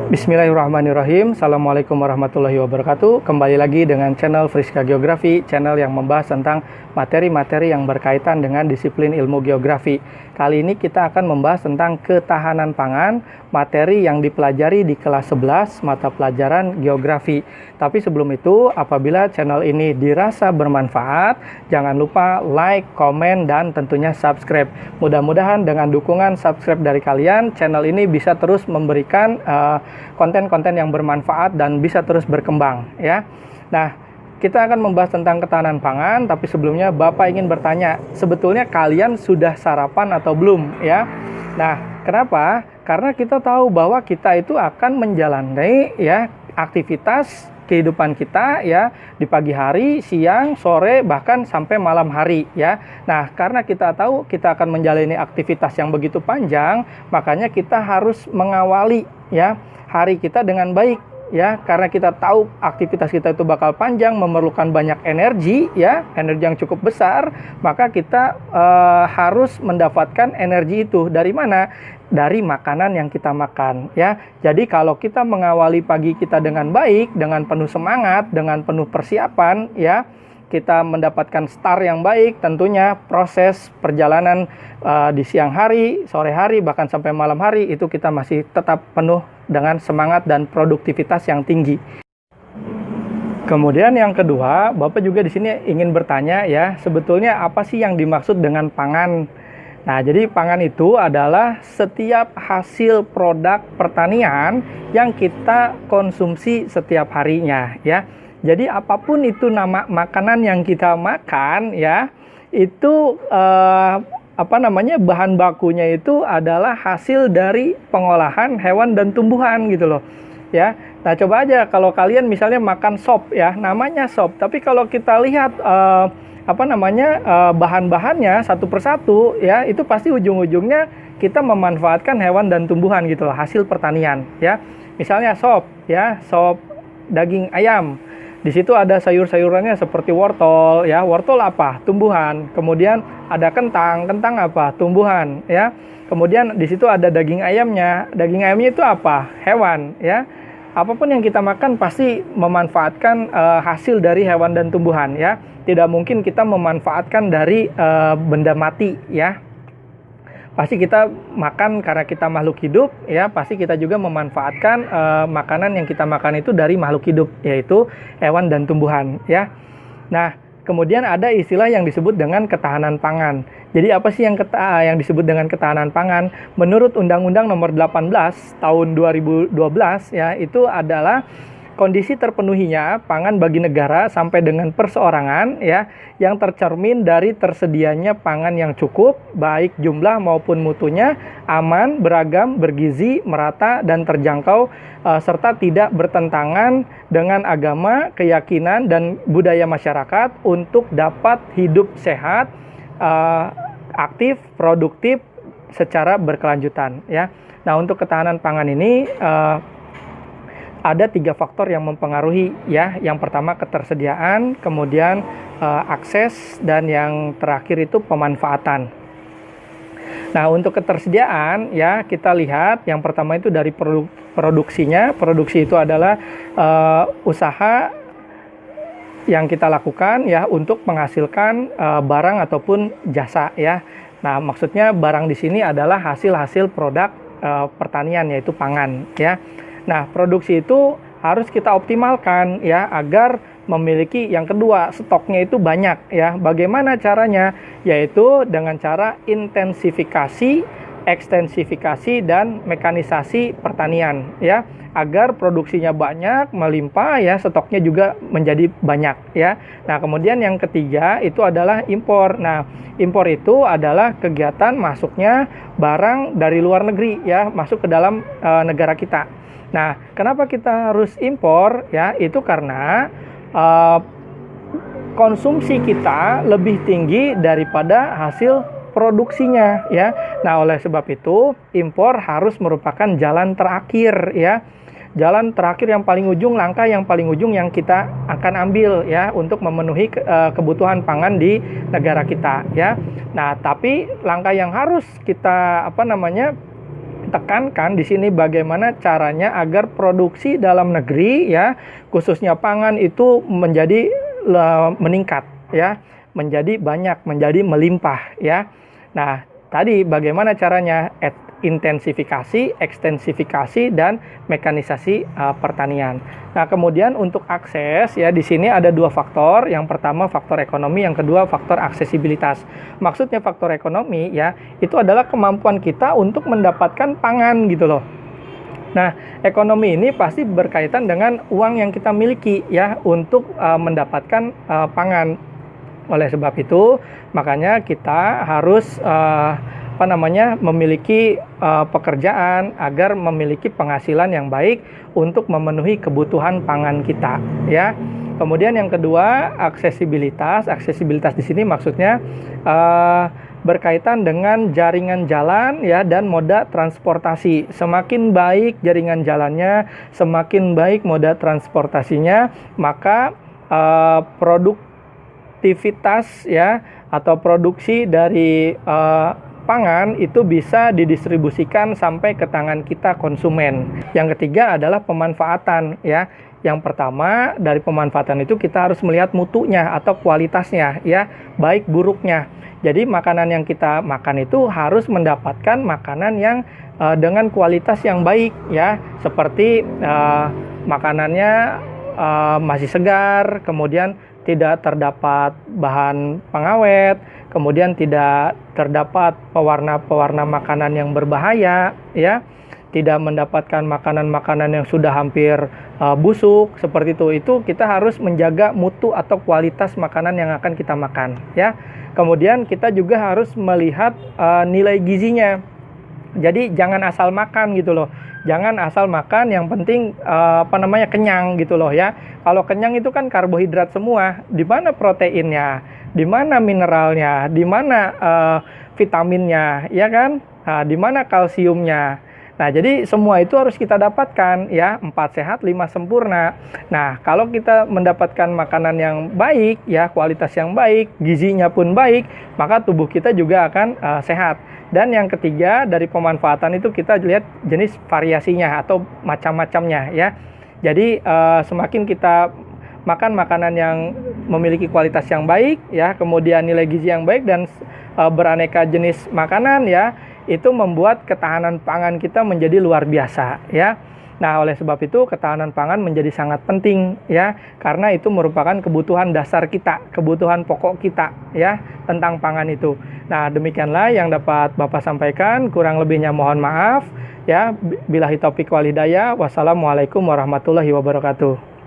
Bismillahirrahmanirrahim. Assalamualaikum warahmatullahi wabarakatuh. Kembali lagi dengan channel Friska Geografi, channel yang membahas tentang materi-materi yang berkaitan dengan disiplin ilmu geografi. Kali ini kita akan membahas tentang ketahanan pangan, materi yang dipelajari di kelas 11 mata pelajaran geografi. Tapi sebelum itu, apabila channel ini dirasa bermanfaat, jangan lupa like, komen, dan tentunya subscribe. Mudah-mudahan dengan dukungan subscribe dari kalian, channel ini bisa terus memberikan konten-konten yang bermanfaat dan bisa terus berkembang, ya. Nah, kita akan membahas tentang ketahanan pangan, tapi sebelumnya Bapak ingin bertanya, sebetulnya kalian sudah sarapan atau belum, ya? Nah, kenapa? Karena kita tahu bahwa kita itu akan menjalani, ya, aktivitas kehidupan kita, ya, di pagi hari, siang, sore, bahkan sampai malam hari, ya. Nah, karena kita tahu kita akan menjalani aktivitas yang begitu panjang, makanya kita harus mengawali, ya, hari kita dengan baik, ya, karena kita tahu aktivitas kita itu bakal panjang, memerlukan banyak energi, ya, energi yang cukup besar, maka kita harus mendapatkan energi itu dari mana? Dari makanan yang kita makan, ya. Jadi kalau kita mengawali pagi kita dengan baik, dengan penuh semangat, dengan penuh persiapan, ya, kita mendapatkan start yang baik, tentunya proses perjalanan di siang hari, sore hari, bahkan sampai malam hari itu kita masih tetap penuh dengan semangat dan produktivitas yang tinggi. Kemudian yang kedua, Bapak juga di sini ingin bertanya, ya, sebetulnya apa sih yang dimaksud dengan pangan? Nah, jadi pangan itu adalah setiap hasil produk pertanian yang kita konsumsi setiap harinya, ya. Jadi apapun itu nama makanan yang kita makan, ya, itu bahan bakunya itu adalah hasil dari pengolahan hewan dan tumbuhan gitu loh, ya. Nah, coba aja kalau kalian misalnya makan sop, ya, namanya sop, tapi kalau kita lihat bahan-bahannya satu persatu, ya, itu pasti ujung-ujungnya kita memanfaatkan hewan dan tumbuhan gitu loh, hasil pertanian, ya. Misalnya sop, ya, sop daging ayam. Di situ ada sayur-sayurannya seperti wortel, ya. Wortel apa? Tumbuhan. Kemudian ada kentang. Kentang apa? Tumbuhan, ya. Kemudian di situ ada daging ayamnya. Daging ayamnya itu apa? Hewan, ya. Apapun yang kita makan pasti memanfaatkan hasil dari hewan dan tumbuhan, ya. Tidak mungkin kita memanfaatkan dari benda mati, ya. Pasti kita makan karena kita makhluk hidup, ya. Pasti kita juga memanfaatkan makanan yang kita makan itu dari makhluk hidup, yaitu hewan dan tumbuhan, ya. Nah, kemudian ada istilah yang disebut dengan ketahanan pangan. Jadi apa sih yang disebut dengan ketahanan pangan? Menurut Undang-Undang Nomor 18 Tahun 2012, ya, itu adalah kondisi terpenuhinya pangan bagi negara sampai dengan perseorangan, ya, yang tercermin dari tersedianya pangan yang cukup, baik jumlah maupun mutunya, aman, beragam, bergizi, merata, dan terjangkau, serta tidak bertentangan dengan agama, keyakinan, dan budaya masyarakat untuk dapat hidup sehat, aktif, produktif, secara berkelanjutan, ya. Nah, untuk ketahanan pangan ini ada 3 faktor yang mempengaruhi, ya. Yang pertama ketersediaan, kemudian akses, dan yang terakhir itu pemanfaatan. Nah, untuk ketersediaan, ya, kita lihat yang pertama itu dari produksinya. Produksi itu adalah usaha yang kita lakukan, ya, untuk menghasilkan barang ataupun jasa, ya. Nah, maksudnya barang di sini adalah hasil-hasil produk pertanian, yaitu pangan, ya. Nah, produksi itu harus kita optimalkan, ya, agar memiliki yang kedua, stoknya itu banyak, ya. Bagaimana caranya? Yaitu dengan cara intensifikasi, ekstensifikasi, dan mekanisasi pertanian, ya, agar produksinya banyak, melimpah, ya, stoknya juga menjadi banyak, ya. Nah, kemudian yang ketiga itu adalah impor. Nah, impor itu adalah kegiatan masuknya barang dari luar negeri, ya, masuk ke dalam negara kita. Nah, kenapa kita harus impor, ya? Itu karena konsumsi kita lebih tinggi daripada hasil produksinya, ya. Nah, oleh sebab itu impor harus merupakan jalan terakhir, ya. jalan terakhir yang paling ujung, langkah yang paling ujung yang kita akan ambil ya untuk memenuhi kebutuhan pangan di negara kita ya. Nah, tapi langkah yang harus kita tekankan di sini bagaimana caranya agar produksi dalam negeri ya, khususnya pangan itu menjadi meningkat ya, menjadi banyak, menjadi melimpah ya. Nah, tadi bagaimana caranya? Intensifikasi, ekstensifikasi, dan mekanisasi pertanian. Nah, kemudian untuk akses ya, di sini ada dua faktor. Yang pertama faktor ekonomi, yang kedua faktor aksesibilitas. Maksudnya faktor ekonomi ya, itu adalah kemampuan kita untuk mendapatkan pangan gitu loh. Nah, ekonomi ini pasti berkaitan dengan uang yang kita miliki ya untuk mendapatkan pangan. Oleh sebab itu, makanya kita harus memiliki pekerjaan agar memiliki penghasilan yang baik untuk memenuhi kebutuhan pangan kita ya. Kemudian yang kedua, aksesibilitas. Aksesibilitas di sini maksudnya berkaitan dengan jaringan jalan ya dan moda transportasi. Semakin baik jaringan jalannya, semakin baik moda transportasinya, maka produktivitas ya atau produksi dari pangan itu bisa didistribusikan sampai ke tangan kita konsumen. Yang ketiga adalah pemanfaatan ya. Yang pertama, dari pemanfaatan itu kita harus melihat mutunya atau kualitasnya ya, baik buruknya. Jadi makanan yang kita makan itu harus mendapatkan makanan yang dengan kualitas yang baik ya, seperti makanannya masih segar, kemudian tidak terdapat bahan pengawet, kemudian tidak terdapat pewarna-pewarna makanan yang berbahaya ya, tidak mendapatkan makanan-makanan yang sudah hampir busuk seperti itu. Itu kita harus menjaga mutu atau kualitas makanan yang akan kita makan ya. Kemudian kita juga harus melihat nilai gizinya. Jadi jangan asal makan gitu loh. Jangan asal makan, yang penting kenyang gitu loh ya. Kalau kenyang itu kan karbohidrat semua. Di mana proteinnya? Di mana mineralnya? Di mana vitaminnya? Ya kan? Nah, di mana kalsiumnya? Nah, jadi semua itu harus kita dapatkan ya. 4 sehat, 5 sempurna. Nah, kalau kita mendapatkan makanan yang baik ya, kualitas yang baik, gizinya pun baik, maka tubuh kita juga akan sehat. Dan yang ketiga, dari pemanfaatan itu kita lihat jenis variasinya atau macam-macamnya ya. Jadi semakin kita makan makanan yang memiliki kualitas yang baik ya, kemudian nilai gizi yang baik dan beraneka jenis makanan ya, itu membuat ketahanan pangan kita menjadi luar biasa ya. Nah, oleh sebab itu ketahanan pangan menjadi sangat penting ya, karena itu merupakan kebutuhan dasar kita, kebutuhan pokok kita ya tentang pangan itu. Nah, demikianlah yang dapat Bapak sampaikan, kurang lebihnya mohon maaf ya. Billahi taufiq wal hidayah. Wassalamualaikum warahmatullahi wabarakatuh.